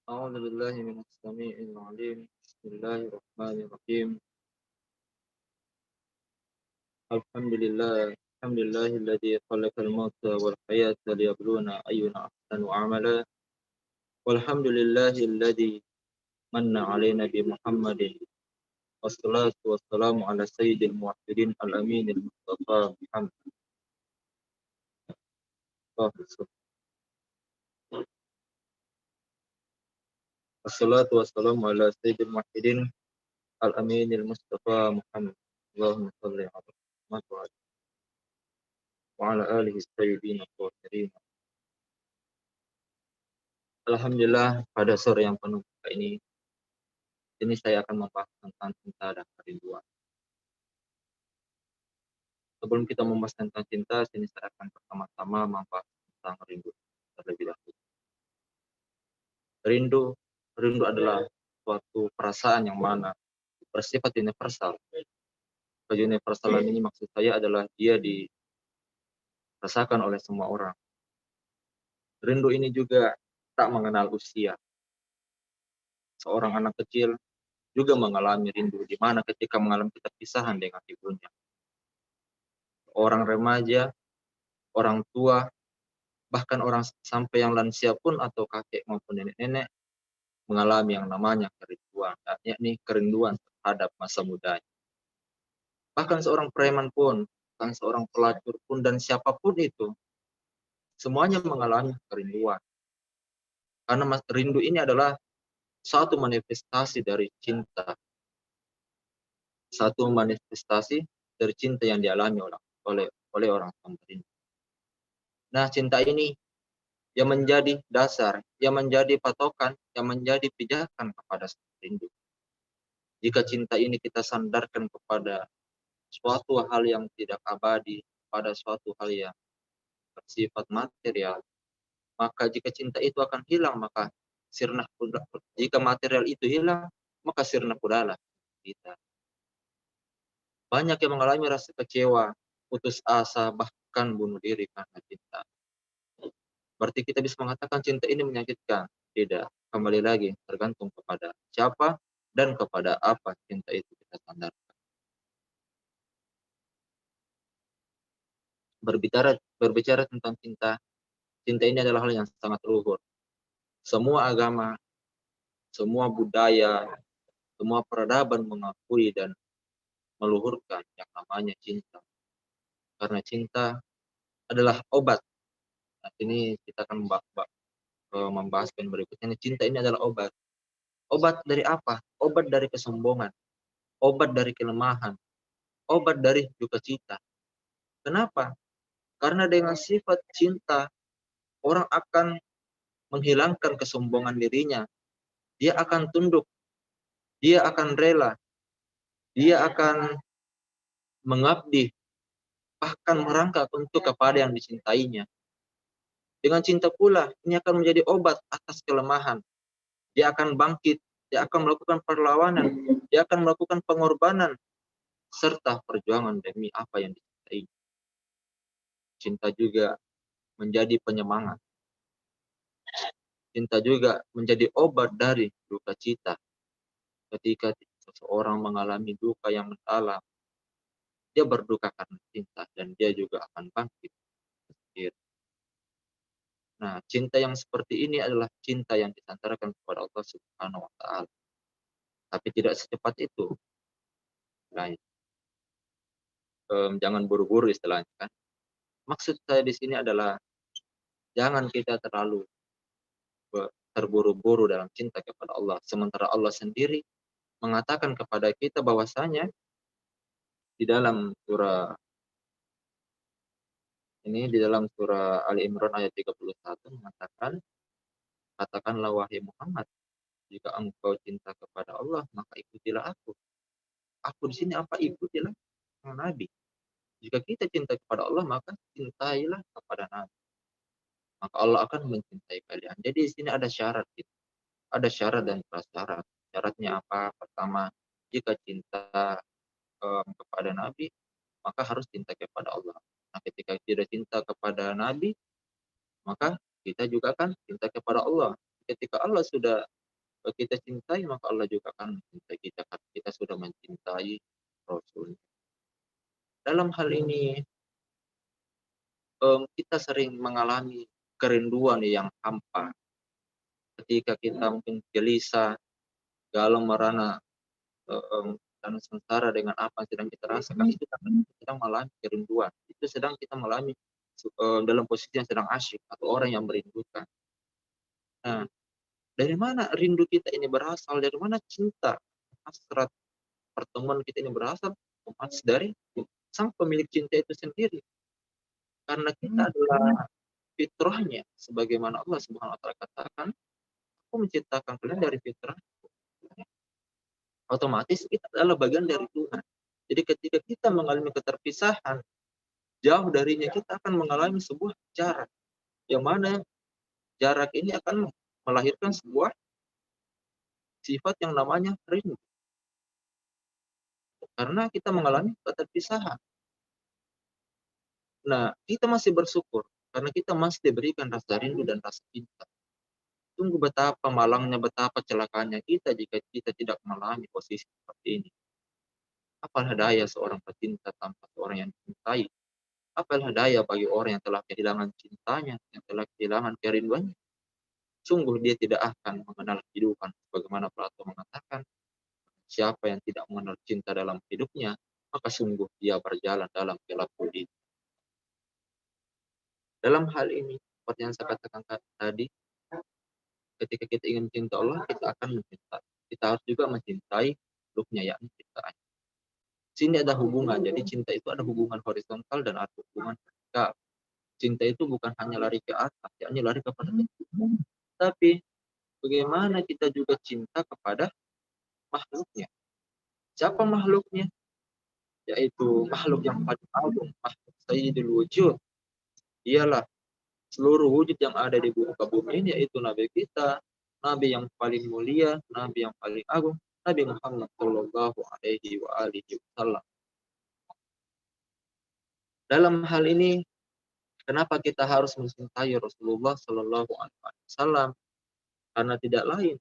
أعوذ بالله من السميع العليم. بسم الله الرحمن الرحيم. الحمد لله الذي خلق الموت والحياة ليبلونا أينا أحسن عملا. والحمد لله الذي من علينا بمحمد، والصلاة والسلام على سيد الموحدين الأمين المصطفى محمد. الصلاة والسلام على سيد الموحدين الأمين المصطفى محمد. اللهم صل على محمد وعلى آله الطيبين الطاهرين. Alhamdulillah, pada sore yang penuh berkah ini saya akan membahas tentang cinta dan kerinduan. Sebelum kita membahas tentang cinta, sini saya akan pertama-tama membahas tentang rindu terlebih dahulu. Rindu, rindu adalah suatu perasaan yang mana bersifat universal. Keuniversalan ini maksud saya adalah dia dirasakan oleh semua orang. Rindu ini juga tak mengenal usia. Seorang anak kecil juga mengalami rindu, di mana ketika mengalami keterpisahan dengan ibunya. Orang remaja, orang tua, bahkan orang sampai yang lansia pun atau kakek maupun nenek-nenek mengalami yang namanya kerinduan, yakni kerinduan terhadap masa mudanya. Bahkan seorang preman pun, bahkan seorang pelacur pun, dan siapapun itu, semuanya mengalami kerinduan. Karena rindu ini adalah satu manifestasi dari cinta. Satu manifestasi dari cinta yang dialami oleh orang yang berindu. Nah, cinta ini yang menjadi dasar, yang menjadi patokan, yang menjadi pijakan kepada rindu. Jika cinta ini kita sandarkan kepada suatu hal yang tidak abadi, pada suatu hal yang bersifat material, maka jika cinta itu akan hilang, maka sirna kuda. Jika material itu hilang, maka sirna kudalah kita. Banyak yang mengalami rasa kecewa, putus asa, bahkan bunuh diri karena cinta. Berarti kita bisa mengatakan cinta ini menyakitkan? Tidak. Kembali lagi tergantung kepada siapa dan kepada apa cinta itu kita sandarkan. Berbicara tentang cinta, cinta ini adalah hal yang sangat luhur. Semua agama, semua budaya, semua peradaban mengakui dan meluhurkan yang namanya cinta. Karena cinta adalah obat. Nah, ini kita akan membahas poin berikutnya. Cinta ini adalah obat. Obat dari apa? Obat dari kesombongan, obat dari kelemahan, obat dari duka cita. Kenapa? Karena dengan sifat cinta, orang akan menghilangkan kesombongan dirinya. Dia akan tunduk, dia akan rela, dia akan mengabdi, bahkan merangkak untuk kepada yang dicintainya. Dengan cinta pula, ini akan menjadi obat atas kelemahan. Dia akan bangkit, dia akan melakukan perlawanan, dia akan melakukan pengorbanan, serta perjuangan demi apa yang dicintai. Cinta juga menjadi penyemangat. Cinta juga menjadi obat dari duka cita. Ketika seseorang mengalami duka yang mendalam, dia berduka karena cinta dan dia juga akan bangkit. Nah, cinta yang seperti ini adalah cinta yang disandarkan kepada Allah Subhanahu wa taala. Tapi tidak secepat itu. Nah, jangan buru-buru istilahnya kan. Maksud saya di sini adalah jangan kita terlalu terburu-buru dalam cinta kepada Allah. Sementara Allah sendiri mengatakan kepada kita bahwasanya di dalam surah Ali Imran ayat 31 mengatakan, katakanlah wahai Muhammad, jika engkau cinta kepada Allah, maka ikutilah aku. Aku di sini apa? Ikutilah Nabi. Jika kita cinta kepada Allah, maka cintailah kepada Nabi. Maka Allah akan mencintai kalian. Jadi di sini ada syarat gitu. Ada syarat dan prasyarat. Syaratnya apa? Pertama, jika cinta kepada Nabi, maka harus cinta kepada Allah. Nah, ketika tidak cinta kepada Nabi, maka kita juga akan cinta kepada Allah. Ketika Allah sudah Kalau kita cintai, maka Allah juga akan mencintai kita karena kita sudah mencintai Rasul. Dalam hal ini kita sering mengalami kerinduan yang hampa ketika kita mungkin gelisah, galau, merana, dan sengsara dengan apa yang sedang kita rasakan. Itu karena kita sedang mengalami kerinduan. Itu sedang kita mengalami dalam posisi yang sedang asyik atau orang yang merindukan. Nah, dari mana rindu kita ini berasal? Dari mana cinta, hasrat, pertemuan kita ini berasal? Dari sang pemilik cinta itu sendiri. Karena kita adalah fitrahnya, sebagaimana Allah Subhanahu wa taala katakan, aku menciptakan kalian dari fitrah. Otomatis kita adalah bagian dari Tuhan. Jadi ketika kita mengalami keterpisahan, jauh darinya kita akan mengalami sebuah jarak. Yang mana jarak ini akan melahirkan sebuah sifat yang namanya rindu. Karena kita mengalami keterpisahan. Nah, kita masih bersyukur karena kita masih diberikan rasa rindu dan rasa cinta. Tunggu betapa malangnya, betapa celakanya kita jika kita tidak mengalami posisi seperti ini. Apalah daya seorang pecinta tanpa seorang yang dicintai? Apalah daya bagi orang yang telah kehilangan cintanya, yang telah kehilangan kerinduannya? Sungguh dia tidak akan mengenal kehidupan. Bagaimana Plato mengatakan, siapa yang tidak mengenal cinta dalam hidupnya, maka sungguh dia berjalan dalam gelap gulita. Dalam hal ini, seperti yang saya katakan tadi, ketika kita ingin mencintai Allah, kita akan mencintai. Kita harus juga mencintai makhluknya, yakni ciptaan. Sini ada hubungan, jadi cinta itu ada hubungan horizontal dan ada hubungan vertikal. Cinta itu bukan hanya lari ke atas, yakni lari kepada Tuhan, tapi bagaimana kita juga cinta kepada makhluknya. Siapa makhluknya? Yaitu makhluk yang paling agung, makhluk Sayyidul Wujud. Ialah seluruh wujud yang ada di muka bumi ini, yaitu Nabi kita, Nabi yang paling mulia, Nabi yang paling agung, Nabi Muhammad Shallallahu Alaihi Wasallam. Dalam hal ini, kenapa kita harus mencintai Rasulullah Shallallahu Alaihi Wasallam? Karena tidak lain,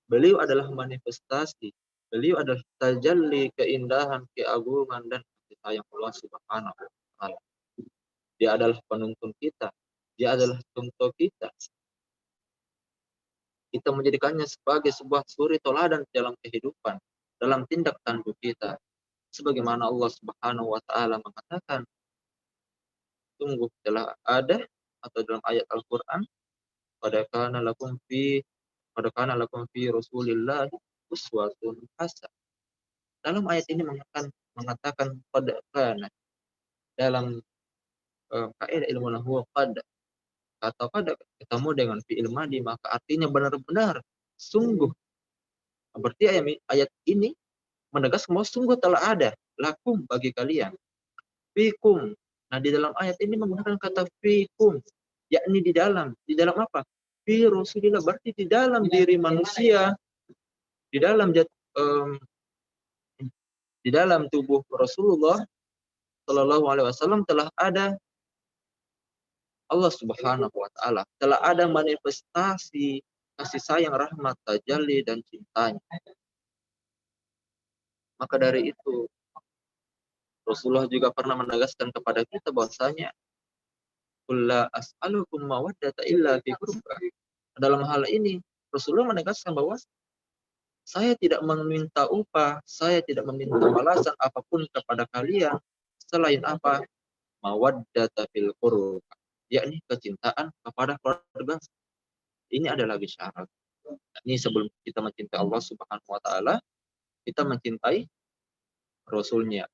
beliau adalah manifestasi, beliau adalah tajalli keindahan, keagungan dan kasih sayang Allah Subhanahu Wa Taala. Dia adalah penuntun kita, dia adalah contoh kita. Kita menjadikannya sebagai sebuah suri teladan dalam kehidupan, dalam tindak tanduk kita. Sebagaimana Allah Subhanahu wa taala mengatakan, sungguh telah ada atau dalam ayat Al-Qur'an, qad kana lakum fi Rasulillah uswatun hasanah. Dalam ayat ini mengatakan qad kana, dalam kaidah ilmu nahwu qad, atau pada ketemu dengan fi'il madi, maka artinya benar-benar, sungguh. Berarti ayat ini menegaskan bahwa sungguh telah ada lakum bagi kalian, fikum. Nah, di dalam ayat ini menggunakan kata fikum, yakni di dalam apa? Fi Rasulillah, berarti di dalam diri manusia, di dalam di dalam tubuh Rasulullah Shallallahu Alaihi Wasallam telah ada Allah Subhanahu Wa Taala, telah ada manifestasi kasih sayang, rahmat, tajalli dan cintanya. Maka dari itu Rasulullah juga pernah menegaskan kepada kita bahwasanya kulla as'alukum mawaddata illa fi qurba. Dalam hal ini Rasulullah menegaskan bahwa saya tidak meminta upah, saya tidak meminta balasan apapun kepada kalian selain apa? Mawaddata fil qurba, yakni kecintaan kepada keluarga. Ini adalah syarat. Ini sebelum kita mencintai Allah Subhanahu wa taala, kita mencintai Rasulnya.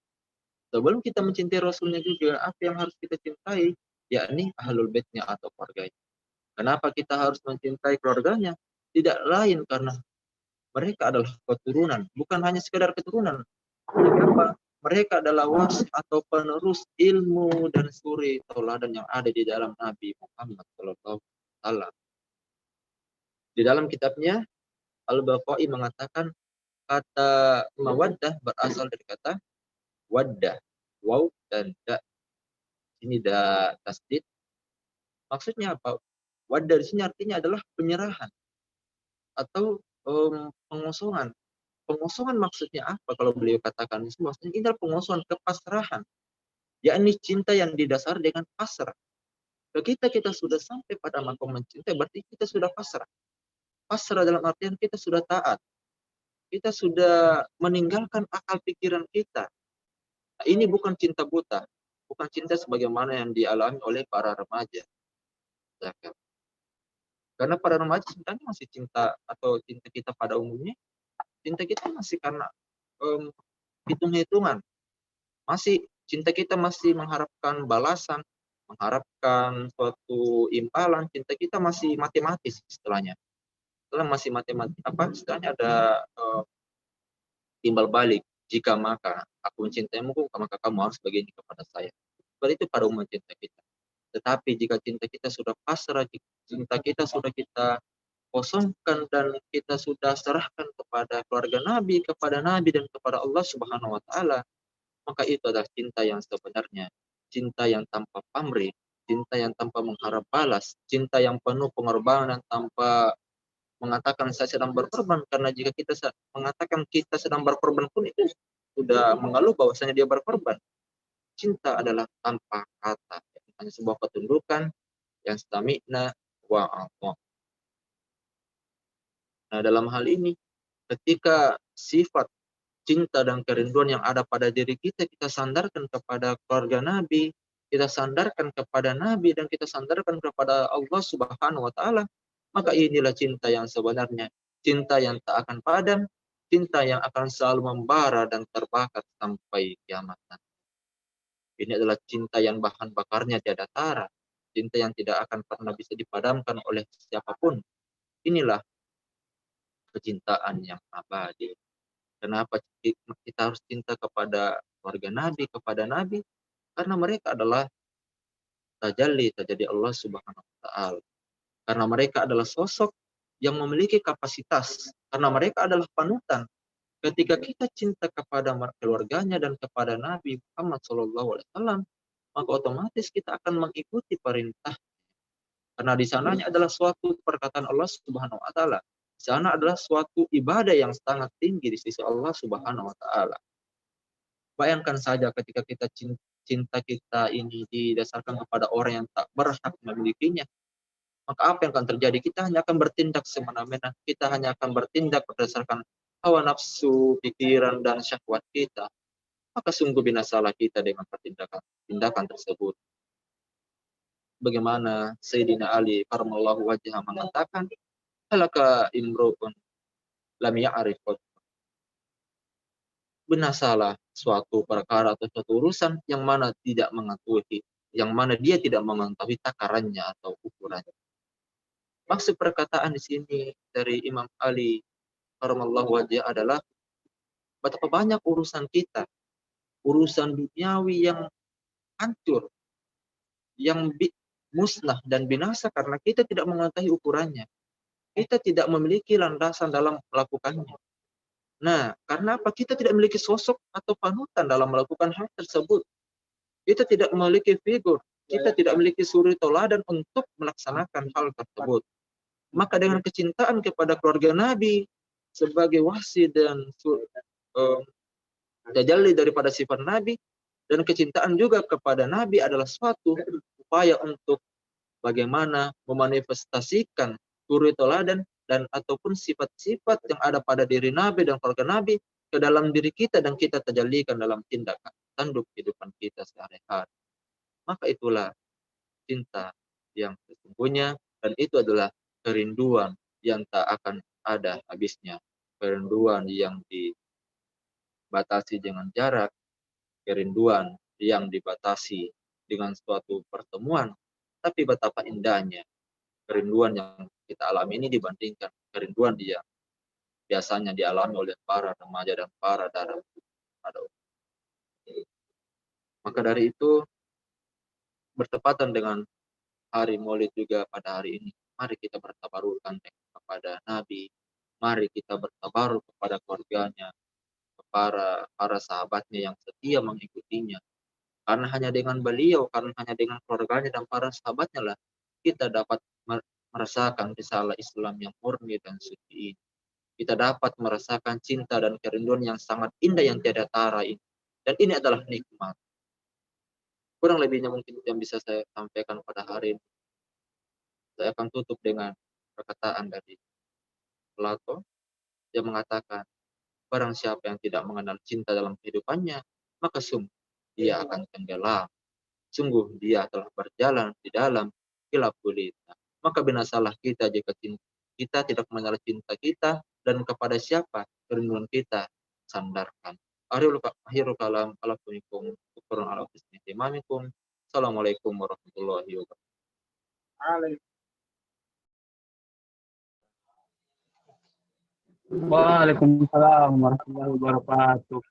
Sebelum kita mencintai Rasulnya juga, apa yang harus kita cintai? Yakni ahlul baitnya atau keluarganya. Kenapa kita harus mencintai keluarganya? Tidak lain karena mereka adalah keturunan, bukan hanya sekedar keturunan. Tapi apa? Mereka adalah waris atau penerus ilmu dan suri tauladan yang ada di dalam Nabi Muhammad Sallallahu Alaihi Wasallam. Di dalam kitabnya Al-Baqai mengatakan kata mawaddah berasal dari kata waddah, waw dan da. Ini da tasdid. Maksudnya apa? Waddah di sini artinya adalah penyerahan atau pengosongan. Pengosongan maksudnya apa kalau beliau katakan itu? Maksudnya ini adalah pengosongan kepasrahan, yakni cinta yang didasari dengan pasrah. Ketika kita sudah sampai pada makom mencintai, berarti kita sudah pasrah. Pasrah dalam artian kita sudah taat. Kita sudah meninggalkan akal pikiran kita. Nah, ini bukan cinta buta. Bukan cinta sebagaimana yang dialami oleh para remaja. Karena para remaja sebenarnya masih cinta atau cinta kita pada umumnya, cinta kita masih karena hitung-hitungan. Masih cinta kita masih mengharapkan balasan, mengharapkan suatu imbalan. Cinta kita masih matematis istilahnya. Setelah masih matematis istilahnya ada timbal balik. Jika maka aku mencintaimu, maka kamu harus begini kepada saya. Seperti itu pada umum cinta kita. Tetapi jika cinta kita sudah pasrah, cinta kita sudah kita kosongkan dan kita sudah serahkan kepada keluarga Nabi, kepada Nabi dan kepada Allah Subhanahu wa taala, maka itu adalah cinta yang sebenarnya, cinta yang tanpa pamrih, cinta yang tanpa mengharap balas, cinta yang penuh pengorbanan tanpa mengatakan saya sedang berkorban, karena jika kita mengatakan kita sedang berkorban pun itu sudah mengeluh bahwasanya dia berkorban. Cinta adalah tanpa kata, hanya sebuah ketundukan yang stamina wa Allah. Nah, dalam hal ini ketika sifat cinta dan kerinduan yang ada pada diri kita, kita sandarkan kepada keluarga Nabi, kita sandarkan kepada Nabi, dan kita sandarkan kepada Allah Subhanahu wa taala, maka inilah cinta yang sebenarnya, cinta yang tak akan padam, cinta yang akan selalu membara dan terbakar sampai kiamat nanti. Ini adalah cinta yang bahan bakarnya tiada tara, cinta yang tidak akan pernah bisa dipadamkan oleh siapapun. Inilah kecintaan yang abadi. Kenapa kita harus cinta kepada keluarga Nabi, kepada Nabi? Karena mereka adalah tajalli Allah Subhanahu wa taala. Karena mereka adalah sosok yang memiliki kapasitas. Karena mereka adalah panutan. Ketika kita cinta kepada keluarganya dan kepada Nabi Muhammad SAW, maka otomatis kita akan mengikuti perintah. Karena di sananya adalah suatu perkataan Allah Subhanahu wa taala. Di sana adalah suatu ibadah yang sangat tinggi di sisi Allah Subhanahu wa taala. Bayangkan saja ketika kita cinta kita ini didasarkan kepada orang yang tak berhak memilikinya, maka apa yang akan terjadi? Kita hanya akan bertindak semena-mena. Kita hanya akan bertindak berdasarkan hawa nafsu, pikiran, dan syahwat kita. Maka sungguh binasalah kita dengan tindakan tersebut. Bagaimana Sayyidina Ali karramallahu wajhah mengatakan, halaka imru'un lam ya'rif. Binasalah suatu perkara atau suatu urusan yang mana tidak mengetahui, yang mana dia tidak mengetahui takarannya atau ukurannya. Maksud perkataan di sini dari Imam Ali karramallahu wajhah adalah betapa banyak urusan kita, urusan duniawi yang hancur, yang musnah dan binasa karena kita tidak mengetahui ukurannya. Kita tidak memiliki landasan dalam melakukannya. Nah, karena apa? Kita tidak memiliki sosok atau panutan dalam melakukan hal tersebut. Kita tidak memiliki figur, kita tidak memiliki suri toladan untuk melaksanakan hal tersebut. Maka dengan kecintaan kepada keluarga Nabi sebagai wasi dan tajalli daripada sifat Nabi, dan kecintaan juga kepada Nabi adalah suatu upaya untuk bagaimana memanifestasikan suri toladan dan ataupun sifat-sifat yang ada pada diri Nabi dan keluarga Nabi ke dalam diri kita, dan kita tajallikan dalam tindakan tanduk kehidupan kita sehari-hari. Maka itulah cinta yang sesungguhnya, dan itu adalah kerinduan yang tak akan ada habisnya. Kerinduan yang dibatasi dengan jarak, kerinduan yang dibatasi dengan suatu pertemuan, tapi betapa indahnya kerinduan yang kita alami ini dibandingkan kerinduan yang biasanya dialami oleh para remaja dan para darah. Maka dari itu, bertepatan dengan hari Maulid juga pada hari ini, mari kita bertabarukkan kepada Nabi, mari kita bertabaruk kepada keluarganya, kepada para sahabatnya yang setia mengikutinya. Karena hanya dengan beliau, karena hanya dengan keluarganya dan para sahabatnya lah kita dapat merasakan risalah Islam yang murni dan suci ini. kita dapat merasakan cinta dan kerinduan yang sangat indah yang tiada tara ini. Dan ini adalah nikmat. Kurang lebihnya mungkin yang bisa saya sampaikan pada hari ini. Saya akan tutup dengan perkataan dari Plato. Dia mengatakan, barang siapa yang tidak mengenal cinta dalam kehidupannya, maka sungguh dia akan tenggelam. Sungguh dia telah berjalan di dalam gelap gulita. Maka binasalah kita jika kita tidak mengenal cinta kita dan kepada siapa kerinduan kita sandarkan. Akhirul kalam ala kunikum syukurun ala husni imamikum. Assalamualaikum warahmatullahi wabarakatuh. Waalaikumsalam warahmatullahi wabarakatuh.